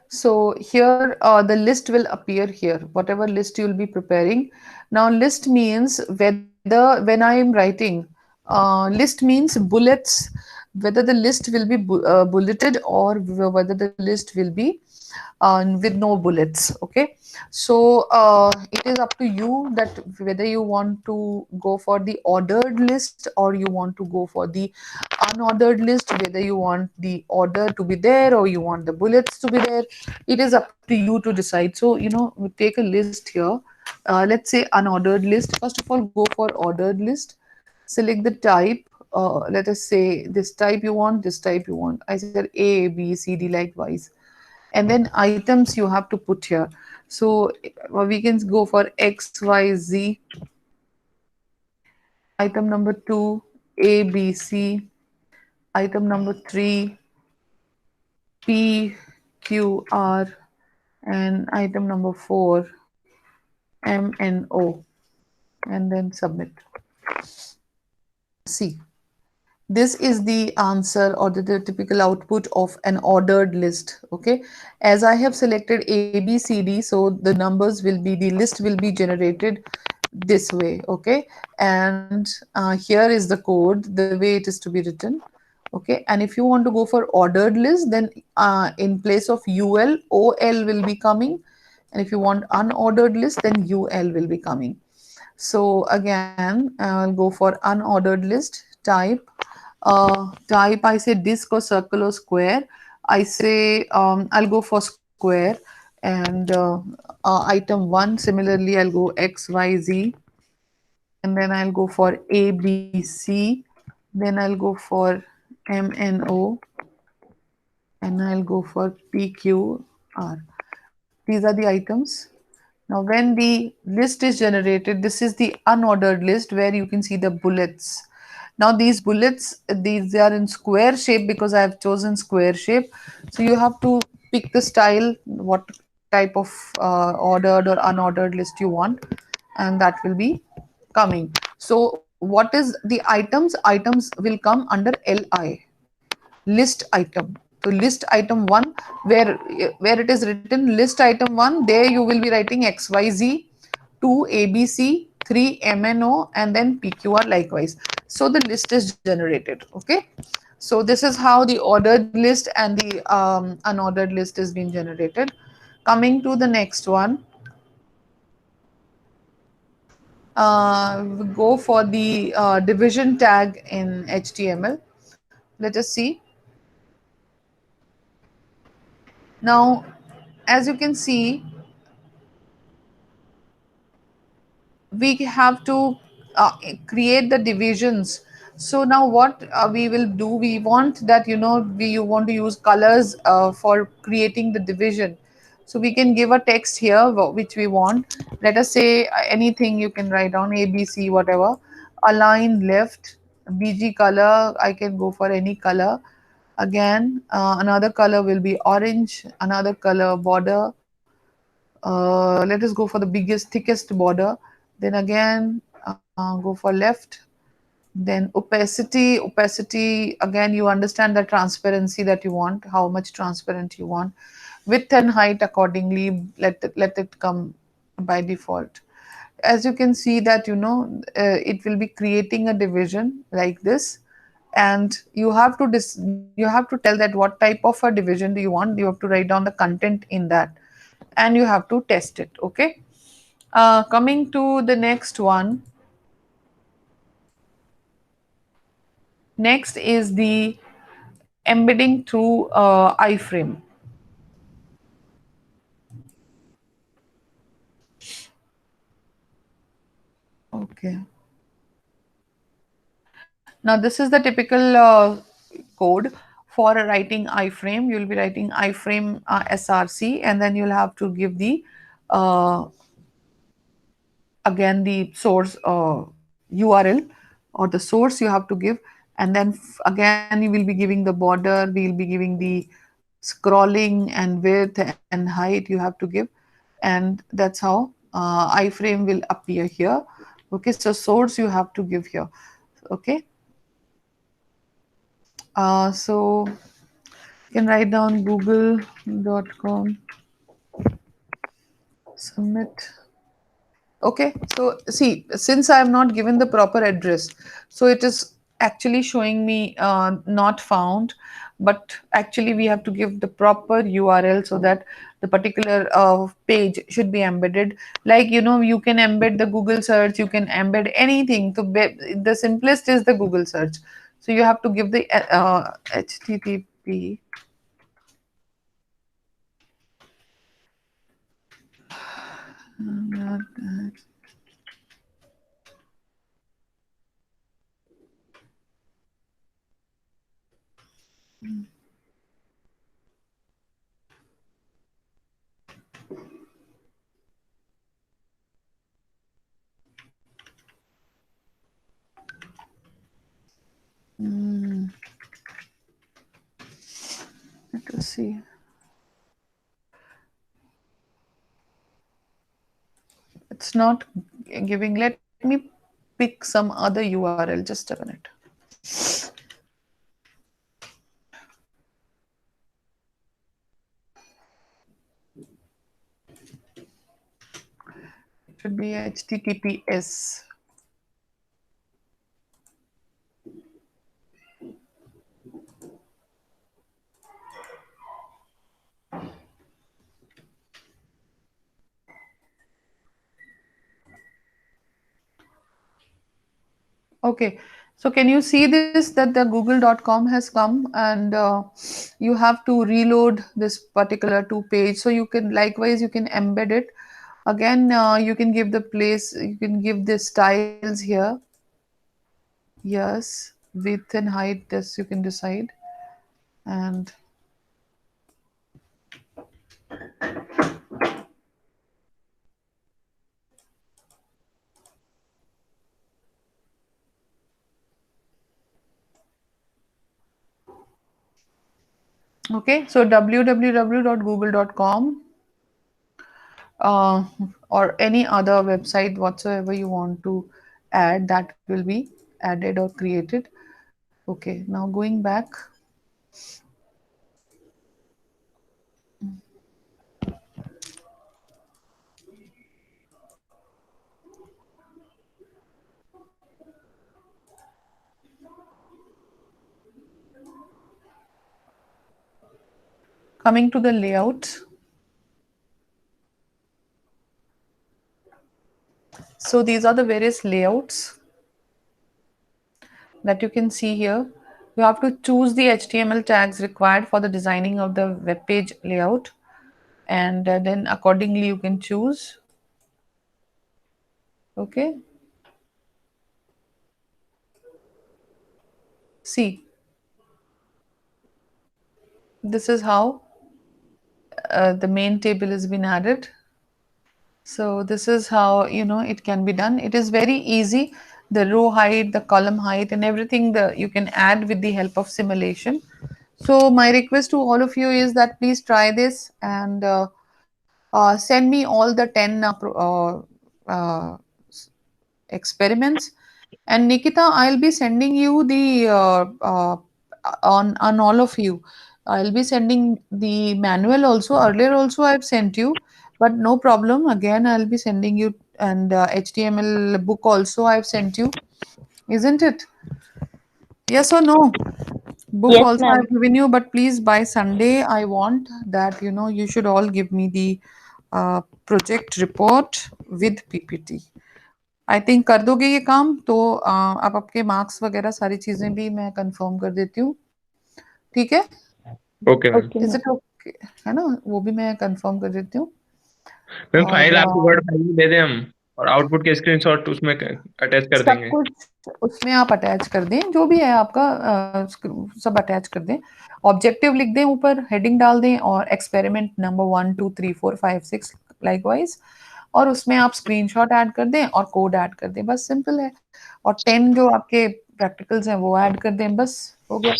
So here the list will appear here, whatever list you will be preparing. Now list means whether, when I am writing, list means bullets, whether the list will be bulleted, or whether the list will be with no bullets. Okay, so it is up to you that whether you want to go for the ordered list or you want to go for the unordered list, whether you want the order to be there or you want the bullets to be there. It is up to you to decide. So we take a list here. Let's say unordered list. First of all, go for ordered list. Select the type. Let us say this type you want, this type you want. I said A, B, C, D likewise. And then items you have to put here. So we can go for X, Y, Z. Item number 2, A, B, C. Item number 3, P, Q, R. And item number 4, M, N, O. And then submit. See. This is the answer or the typical output of an ordered list. Okay, as I have selected A, B, C, D, so the numbers will be, the list will be generated this way. Okay, and here is the code, the way it is to be written. Okay, and if you want to go for ordered list, then in place of UL, OL will be coming, and if you want unordered list, then UL will be coming. So again, I'll go for unordered list. Type I say disc or circle or square. I say I'll go for square, and item 1 similarly I'll go XYZ, and then I'll go for ABC, then I'll go for MNO, and I'll go for PQR. These are the items. Now, when the list is generated, this is the unordered list where you can see the bullets. Now, these bullets, these are in square shape because I have chosen square shape. So you have to pick the style, what type of ordered or unordered list you want, and that will be coming. So, what is the items? Items will come under LI, list item. So list item 1, where it is written list item 1, there you will be writing XYZ, 2 ABC, 3 MNO, and then PQR likewise. So the list is generated. Okay, so this is how the ordered list and the unordered list is being generated. Coming to the next one, we go for the division tag in HTML. Let us see. Now, as you can see, we have to create the divisions. So now what we will do, we want that you want to use colors for creating the division. So we can give a text here which we want. Let us say anything you can write down, ABC, whatever. Align left, BG color, I can go for any color. Again, another color will be orange, another color border. Let us go for the biggest, thickest border. Then again, go for left. Then opacity, again, you understand the transparency that you want, how much transparent you want. Width and height accordingly, let it come by default. As you can see that, it will be creating a division like this, and you have to tell that what type of a division do you want. You have to write down the content in that, and you have to test it. Okay, coming to the next one. Next is the embedding through iframe. Okay. Now this is the typical code for writing iframe. You'll be writing iframe src, and then you'll have to give the uh, again the source URL, or the source you have to give, and then again you will be giving the border, we'll be giving the scrolling and width and height you have to give, and that's how iframe will appear here. Okay, so source you have to give here. Okay, so you can write down google.com, submit. Okay, so see, since I have not given the proper address, so it is actually showing me not found, but actually we have to give the proper URL so that the particular page should be embedded. Like, you can embed the Google search, you can embed anything. So the simplest is the Google search. So you have to give the HTTP. Let us see. It's not giving. Let me pick some other URL. Just a minute. It should be HTTPS. Okay, so can you see this, that the google.com has come, and you have to reload this particular two page. So you can likewise you can embed it again. You can give the place, you can give the styles here. Yes, width and height, this you can decide. And okay, so www.google.com, uh, or any other website whatsoever you want to add, that will be added or created. Okay, now going back. Coming to the layout. So these are the various layouts that you can see here. You have to choose the HTML tags required for the designing of the web page layout, and then accordingly you can choose. Okay. See, this is how the main table has been added. So this is how it can be done. It is very easy. The row height, the column height, and everything you can add with the help of simulation. So my request to all of you is that please try this, and send me all the 10 experiments. And Nikita, I'll be sending you the on all of you. I'll be sending the manual also. Earlier also I've sent you, but no problem. Again, I'll be sending you, and HTML book also I've sent you, isn't it? Yes or no? Book Yes, also ma'am. I've given you, but please by Sunday I want that you should all give me the project report with PPT. I think कर दोगे ये काम तो आप आपके मार्क्स वगैरह सारी चीजें भी मैं कंफर्म कर देती हूँ, ठीक है? Okay ma'am. Okay is ma'am. It okay? है ना, वो भी मैं कंफर्म कर देती हूँ। मैम और फाइल आपको वर्ड फाइल में दे दें हम, और आउटपुट के स्क्रीनशॉट उसमें अटैच कर सब देंगे। कुछ उसमें आप अटैच कर दें, जो भी है आपका सब अटैच कर दें, ऑब्जेक्टिव लिख दें, ऊपर हेडिंग डाल दें, और एक्सपेरिमेंट नंबर 1 2 3 4 5 6 लाइकवाइज, और उसमें आप स्क्रीनशॉट ऐड कर दें और कोड ऐड कर दें, बस सिंपल है। और 10 जो आपके प्रैक्टिकल्स हैं वो ऐड कर दें, बस हो गया।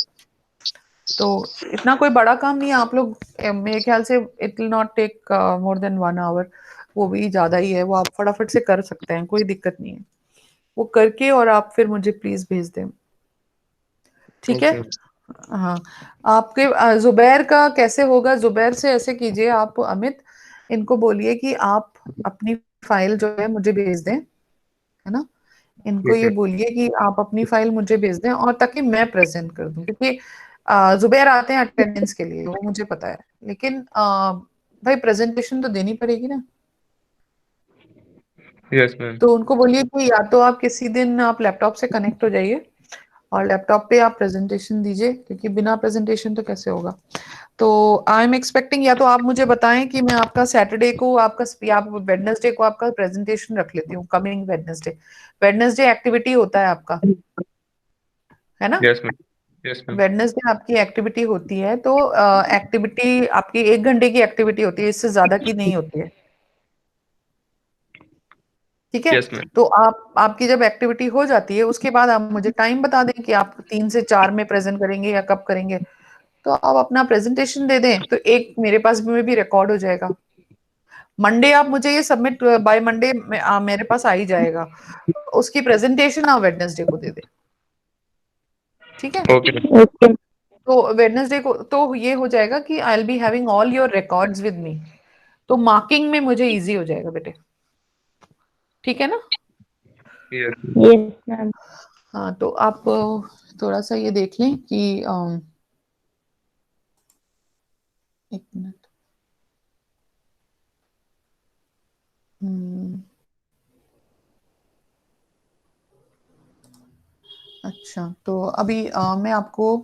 तो इतना कोई बड़ा काम नहीं है, आप लोग मेरे ख्याल से it will not take more than 1 hour, वो भी ज़्यादा ही है, वो आप फटाफट से कर सकते हैं, कोई दिक्कत नहीं है। वो करके और आप फिर मुझे प्लीज भेज दें, ठीक है? ओके। हाँ, आपके जुबैर का कैसे होगा? जुबैर से ऐसे कीजिए आप, अमित, इनको बोलिए कि आप अपनी फाइल जो है मुझे भेज दें, है ना? इनको यस ये सर। बोलिए कि आप अपनी फाइल मुझे भेज दें, और ताकि मैं प्रेजेंट कर दूं, क्योंकि जुबैर आते हैं अटेंडेंस के लिए, वो मुझे पता है, लेकिन भाई प्रेजेंटेशन तो देनी पड़ेगी ना। Yes ma'am. तो उनको बोलिए कि या तो आप किसी दिन आप लैपटॉप से कनेक्ट हो जाइए और लैपटॉप पे आप प्रेजेंटेशन दीजिए, क्योंकि बिना प्रेजेंटेशन तो कैसे होगा। तो आई एम एक्सपेक्टिंग, या तो आप मुझे बताएं कि मैं आपका सैटरडे को आपका आप वेडनेसडे को आपका प्रेजेंटेशन रख लेती हूँ, कमिंग वेडनेसडे। वेडनेसडे एक्टिविटी होता है आपका, है ना? Yes ma'am. Yes ma'am. Wednesday आपकी एक्टिविटी होती है, तो एक्टिविटी आपकी 1 घंटे की एक्टिविटी होती है, इससे ज्यादा की नहीं होती है। ठीक है। Yes ma'am. तो आप आपकी जब एक्टिविटी हो जाती है, उसके बाद आप मुझे टाइम बता दें कि आप 3 से 4 में प्रेजेंट करेंगे या कब करेंगे। तो आप अपना प्रेजेंटेशन दे दें, तो एक मेरे पास में भी रिकॉर्ड हो जाएगा। मंडे आप मुझे ये सबमिट बाय मंडे मेरे पास आ ही जाएगा। उसकी प्रेजेंटेशन आप वेडनेसडे को दे दें। ठीक है। ओके। ओके। तो वेडनेसडे को तो ये हो जाएगा कि I will be having all your records with me. तो मार्किंग में मुझे इजी हो जाएगा बेटे। ठीक है ना? यस। Yes ma'am. हाँ, तो आप थोड़ा सा ये देख लें कि 1 मिनट। हम्म, अच्छा, तो अभी मैं आपको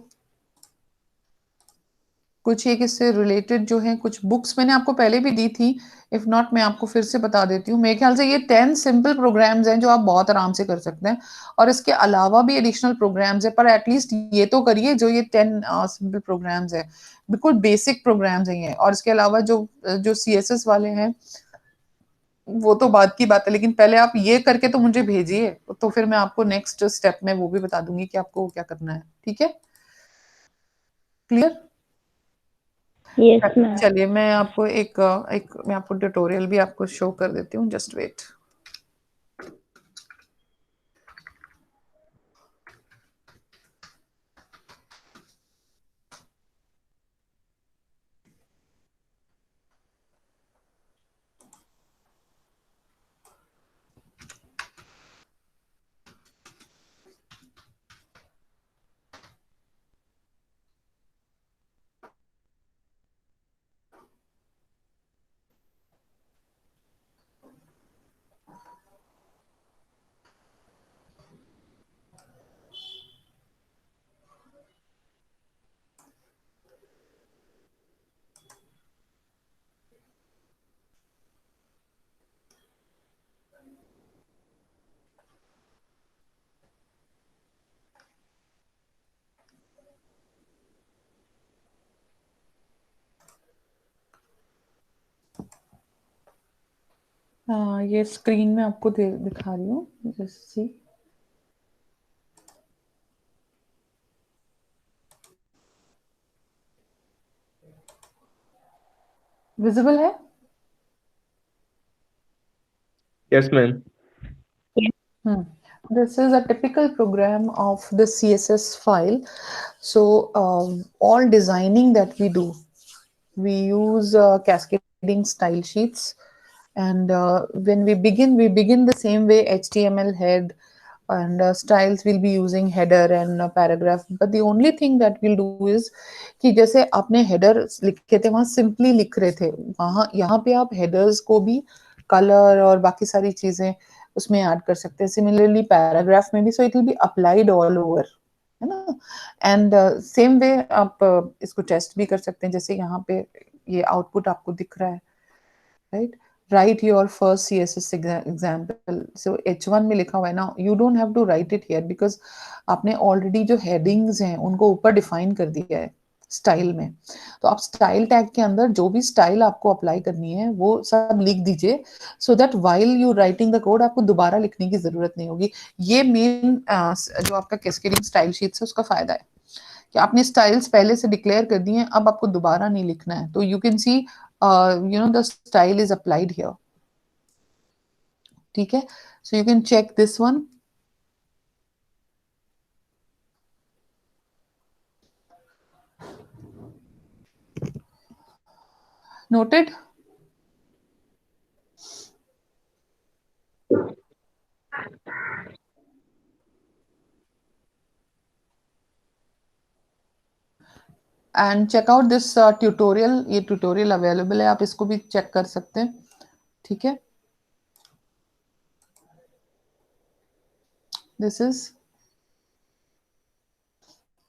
कुछ एक इससे रिलेटेड जो है कुछ बुक्स मैंने आपको पहले भी दी थी। इफ नॉट, मैं आपको फिर से बता देती हूँ। मेरे ख्याल से ये 10 सिंपल प्रोग्राम्स हैं जो आप बहुत आराम से कर सकते हैं, और इसके अलावा भी एडिशनल प्रोग्राम्स है, पर एटलीस्ट ये तो करिए जो ये 10 सिंपल प्रोग्राम्स है। बिल्कुल बेसिक प्रोग्राम्स हैं ये। और इसके अलावा जो जो सीएसएस वाले हैं वो तो बात की बात है, लेकिन पहले आप ये करके तो मुझे भेजिए, तो फिर मैं आपको नेक्स्ट स्टेप में वो भी बता दूंगी कि आपको क्या करना है। ठीक है? क्लियर? Yes ma'am. चलिए, मैं आपको एक मैं आपको ट्यूटोरियल भी आपको शो कर देती हूँ, जस्ट वेट। ये स्क्रीन में आपको दिखा रही हूँ, जस्ट सी। विजिबल है? Yes ma'am. Hmm. This is a typical program of the CSS file. So, all designing that we do, we use cascading style sheets. And when we begin the same way: HTML head, and styles will be using header and paragraph. But the only thing that we'll do is कि जैसे आपने header लिखे थे वहां simply लिख रहे थे, वहां यहाँ पे आप headers को भी color और बाकी सारी चीजें उसमें ऐड कर सकते हैं। सिमिलरली पैराग्राफ में भी, so it will be applied all over, है ना? एंड सेम वे आप इसको टेस्ट भी कर सकते हैं, जैसे यहाँ पे ये आउटपुट आपको दिख रहा है, right? Write your first CSS example. So H1 में लिखा हुआ है ना, you don't have to write it here, because आपने ऑलरेडी जो हेडिंग्स हैं उनको ऊपर डिफाइन कर दिया है स्टाइल में। तो आप स्टाइल टैग के अंदर जो भी स्टाइल आपको अप्लाई करनी है वो सब लिख दीजिए, so that while you writing the code आपको दोबारा लिखने की जरूरत नहीं होगी। ये मेन जो आपका कैस्केडिंग स्टाइल शीट है उसका फायदा है कि आपने स्टाइल्स पहले से डिक्लेयर कर दिए हैं, अब आपको दोबारा नहीं लिखना है। तो you can see the style is applied here. ठीक है? So you can check this one. Noted? And check out this tutorial, ये ट्यूटोरियल अवेलेबल है, आप इसको भी चेक कर सकते हैं, ठीक है। This is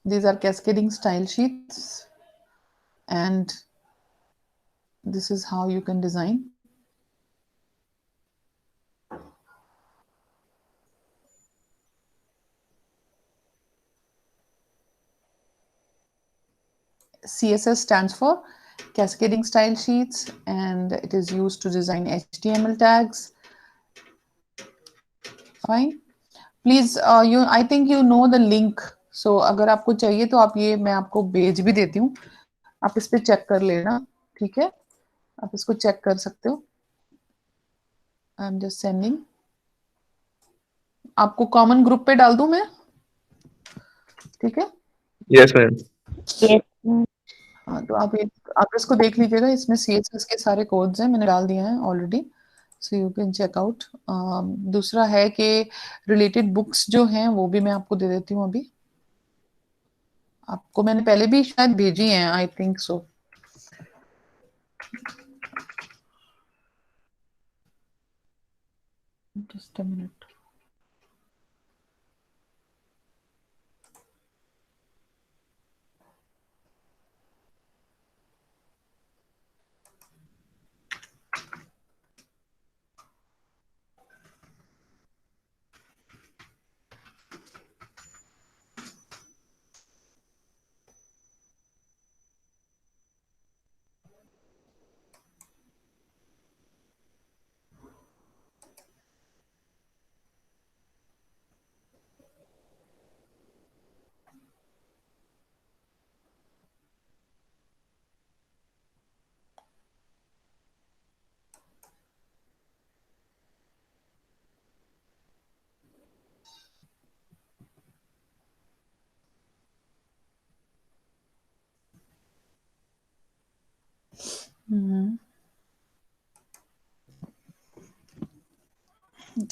these are cascading style sheets and this is how you can design. CSS stands for cascading style sheets and it is used to design HTML tags. Fine. Please, I think you know the link. So अगर आपको चाहिए तो आप ये मैं आपको भेज भी देती हूँ, आप इस पे चेक कर लेना, ठीक है। आप इसको चेक कर सकते हो। I am just sending. आपको कॉमन ग्रुप पे डाल दूं मैं, ठीक है। Yes ma'am. यस। हाँ, तो आप इसको देख लीजिएगा, इसमें CSS के सारे कोड्स हैं, मैंने डाल दिए हैं already, so you can check out. दूसरा है कि रिलेटेड बुक्स जो हैं वो भी मैं आपको दे देती हूँ अभी। आपको मैंने पहले भी शायद भेजी हैं, I think so. Just a minute.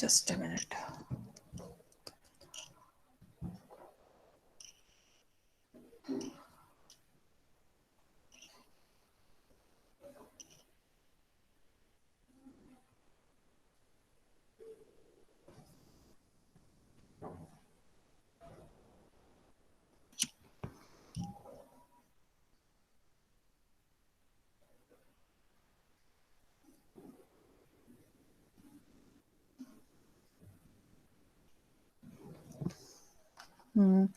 Just a minute.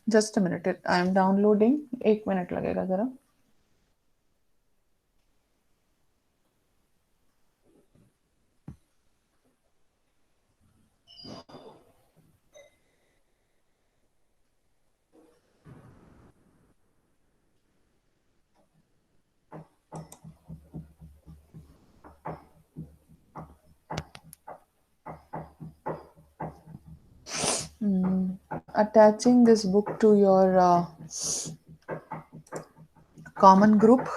Just a minute, I am downloading, 1 minute लगेगा जरा। Attaching this book to your common group.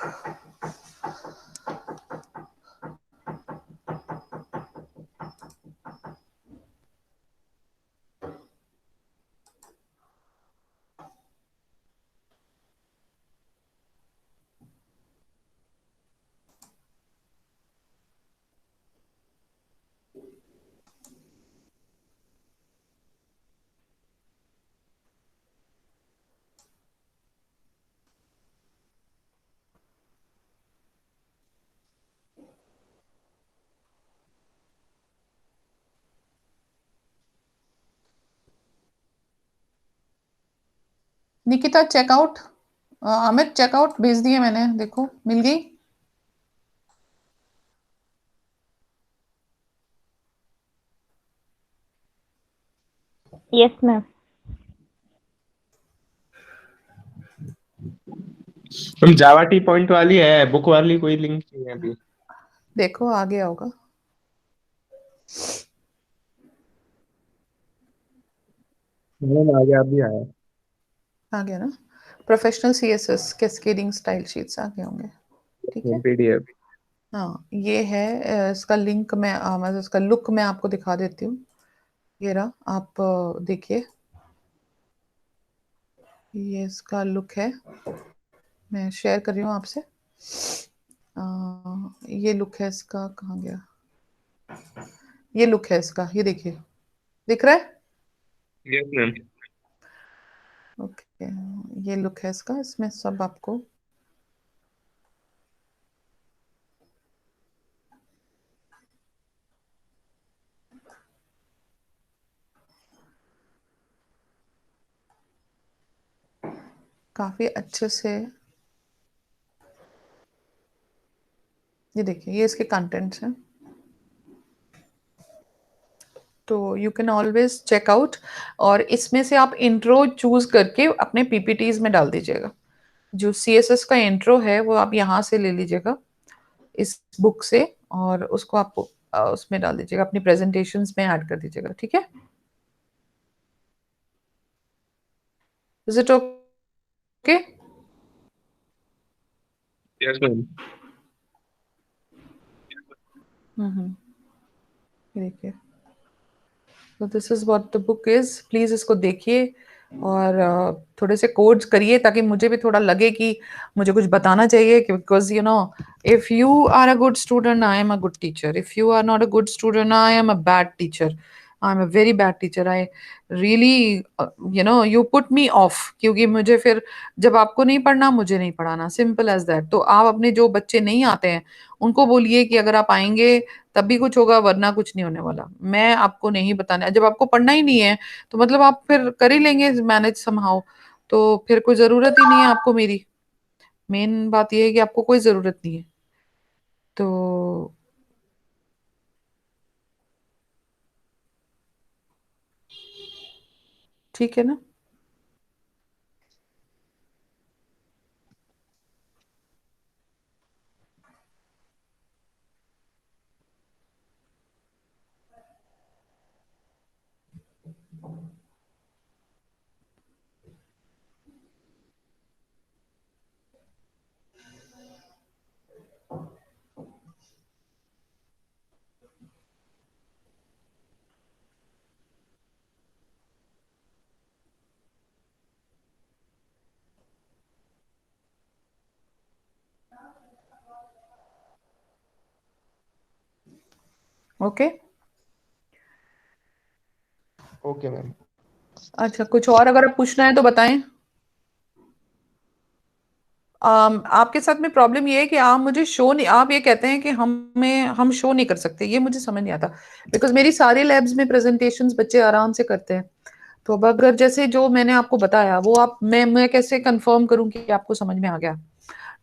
Nikita check out, Amit check out भेज दिए मैंने, देखो मिल गई। Yes ma'am. Ma'am Java T point वाली है, बुक वाली कोई लिंक नहीं है अभी। देखो आ गया होगा। मैम आ गया, अभी आया। आ गया ना। Professional CSS cascading style sheets आ गए होंगे, ठीक है। PDF। हाँ ये है, इसका लिंक मैं मतलब इसका लुक मैं आपको दिखा देती हूँ। ये रहा, आप देखिए, ये इसका लुक है। मैं शेयर कर रही हूँ आपसे। ये लुक है इसका, कहाँ गया? ये लुक है इसका, ये देखिए, दिख रहा है? Yes ma'am. ओके, ये लुक है इसका, इसमें सब आपको काफी अच्छे से, ये देखिए, ये इसके कंटेंट्स हैं। तो you can always check out, और इसमें से आप इंट्रो चूज करके अपने पीपीटीज में डाल दीजिएगा। जो सीएसएस का इंट्रो है वो आप यहाँ से ले लीजिएगा, इस बुक से, और उसको आप उसमें डाल दीजिएगा, अपनी प्रेजेंटेशंस में ऐड कर दीजिएगा, ठीक है? Is it okay? Yes ma'am. देखिए, तो this is what the book is, please इसको देखिए, और थोड़े से कोड्स करिए ताकि मुझे भी थोड़ा लगे कि मुझे कुछ बताना चाहिए, because you know, if you are a good student I am a good teacher, if you are not a good student I am a bad teacher, I am a very bad teacher, I really, you know, you put me off, क्योंकि मुझे फिर, जब आपको नहीं पढ़ना मुझे नहीं पढ़ाना, सिंपल एज दैट। तो आप अपने जो बच्चे नहीं आते हैं उनको बोलिए कि अगर आप आएंगे तब भी कुछ होगा, वरना कुछ नहीं होने वाला। मैं आपको नहीं बताना, जब आपको पढ़ना ही नहीं है तो मतलब आप फिर कर ही लेंगे मैनेज समहाउ, तो फिर कोई जरूरत ही नहीं है आपको मेरी। मेन बात यह है कि आपको कोई जरूरत नहीं है, तो ठीक है ना? ओके। Okay ma'am. अच्छा, कुछ और अगर आप पूछना है तो बताएं। आपके साथ में प्रॉब्लम ये है कि आप मुझे शो नहीं, आप ये कहते हैं कि हम शो नहीं कर सकते, ये मुझे समझ नहीं आता, बिकॉज मेरी सारी लैब्स में प्रेजेंटेशंस बच्चे आराम से करते हैं। तो अब अगर जैसे जो मैंने आपको बताया वो आप, मैं कैसे कंफर्म करूं कि आपको समझ में आ गया?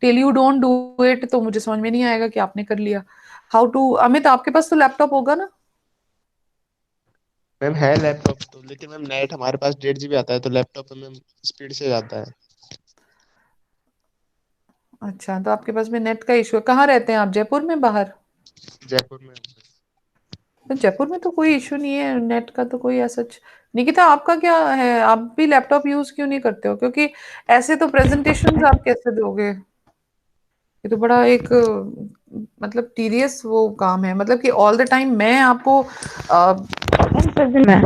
Till you don't do it तो मुझे समझ में नहीं आएगा कि आपने कर लिया। हाउ टू, अमित आपके पास तो लैपटॉप होगा ना? मैम है लैपटॉप तो, लेकिन मैम नेट हमारे पास 1.5 GB आता है, तो लैपटॉप में मैम स्पीड से जाता है। अच्छा, तो आपके पास में नेट का इशू है। कहाँ रहते हैं आप, जयपुर में, बाहर? जयपुर में। तो जयपुर में तो कोई इशू नहीं है नेट का, तो कोई ऐसा निकिता आपका क्या है, आप भी लैपटॉप यूज क्यों नहीं करते हो? क्योंकि ऐसे तो प्रेजेंटेशंस आप कैसे दोगे? ये तो बड़ा एक मतलब टीडियस वो काम है, मतलब कि ऑल द टाइम मैं आपको प्रेजेंट में।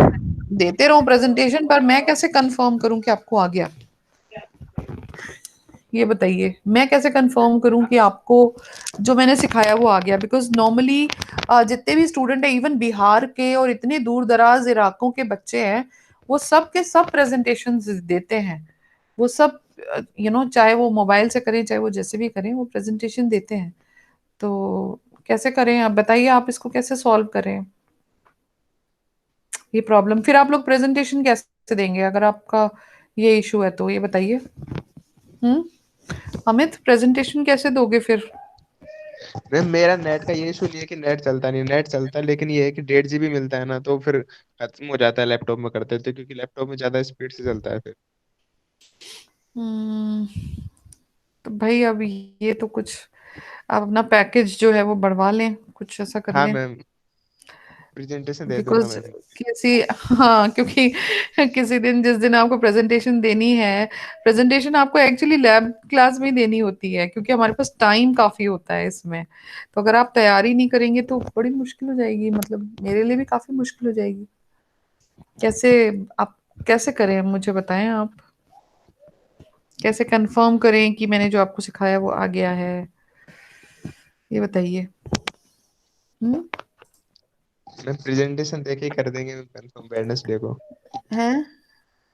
देते रहूं प्रेजेंटेशन, पर मैं कैसे कंफर्म करूं कि आपको आ गया? ये बताइए, मैं कैसे कंफर्म करूं कि आपको जो मैंने सिखाया वो आ गया? बिकॉज नॉर्मली जितने भी स्टूडेंट है, इवन बिहार के और इतने दूर दराज इलाकों के बच्चे हैं, वो सब के सब प्रेजेंटेशन देते हैं। वो सब चाहे वो मोबाइल से करें चाहे वो जैसे भी करें, वो प्रेजेंटेशन देते हैं। तो कैसे करें आप बताइए, आप इसको कैसे सॉल्व करें ये प्रॉब्लम? फिर आप लोग प्रेजेंटेशन कैसे देंगे अगर आपका ये इशू है तो, ये बताइए। हम्म, अमित, प्रेजेंटेशन कैसे दोगे फिर? मैम मेरा नेट का ये इशू नहीं है कि नेट चलता नहीं, नेट चलता है, लेकिन ये है कि 1.5 GB मिलता है ना, तो फिर खत्म हो जाता है लैपटॉप में करते थे, क्योंकि लैपटॉप में ज्यादा स्पीड से चलता है फिर। हम्म, तो भाई अब ये तो कुछ, आप अपना पैकेज जो है वो बढ़वा लें, कुछ ऐसा कर हाँ लें, मैम, प्रेजेंटेशन दे दूंगा बिकॉज मैम। किसी, हाँ, क्योंकि किसी दिन, जिस दिन आपको प्रेजेंटेशन देनी है, प्रेजेंटेशन आपको एक्चुअली लैब क्लास में ही देनी होती है, क्योंकि हमारे पास टाइम काफी होता है इसमें। तो अगर आप तैयारी नहीं करेंगे तो बड़ी मुश्किल हो जाएगी, मतलब मेरे लिए भी काफी मुश्किल हो जाएगी। कैसे, आप कैसे करें मुझे बताएं आप। कैसे कंफर्म करें कि मैंने जो आपको सिखाया वो आ गया है, ये बताइए। मैं प्रेजेंटेशन देके ही कर देंगे कंफर्म वेडनेसडे को। हैं